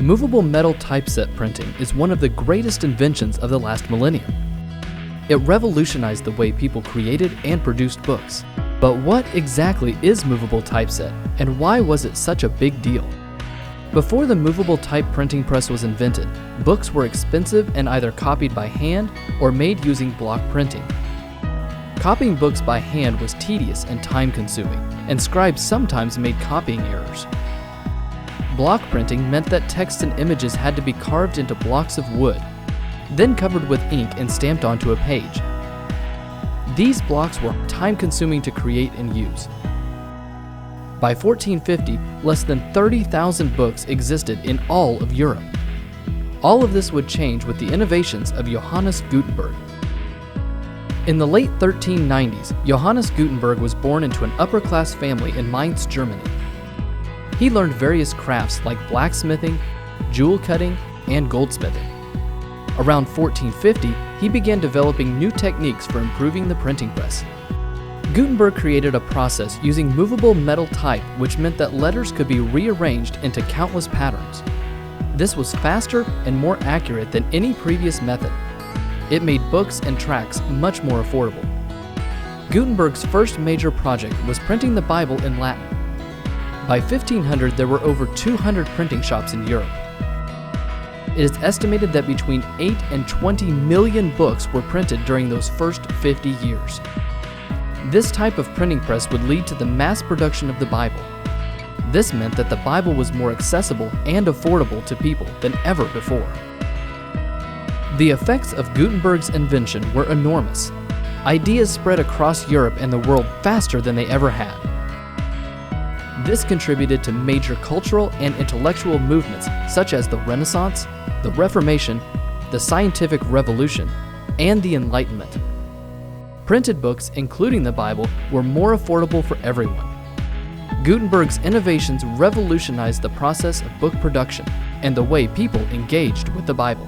Movable metal typeset printing is one of the greatest inventions of the last millennium. It revolutionized the way people created and produced books. But what exactly is movable typeset, and why was it such a big deal? Before the movable type printing press was invented, books were expensive and either copied by hand or made using block printing. Copying books by hand was tedious and time-consuming, and scribes sometimes made copying errors. Block printing meant that text and images had to be carved into blocks of wood, then covered with ink and stamped onto a page. These blocks were time-consuming to create and use. By 1450, less than 30,000 books existed in all of Europe. All of this would change with the innovations of Johannes Gutenberg. In the late 1390s, Johannes Gutenberg was born into an upper-class family in Mainz, Germany. He learned various crafts like blacksmithing, jewel cutting, and goldsmithing. Around 1450, he began developing new techniques for improving the printing press. Gutenberg created a process using movable metal type, which meant that letters could be rearranged into countless patterns. This was faster and more accurate than any previous method. It made books and tracts much more affordable. Gutenberg's first major project was printing the Bible in Latin. By 1500, there were over 200 printing shops in Europe. It is estimated that between 8 and 20 million books were printed during those first 50 years. This type of printing press would lead to the mass production of the Bible. This meant that the Bible was more accessible and affordable to people than ever before. The effects of Gutenberg's invention were enormous. Ideas spread across Europe and the world faster than they ever had. This contributed to major cultural and intellectual movements such as the Renaissance, the Reformation, the Scientific Revolution, and the Enlightenment. Printed books, including the Bible, were more affordable for everyone. Gutenberg's innovations revolutionized the process of book production and the way people engaged with the Bible.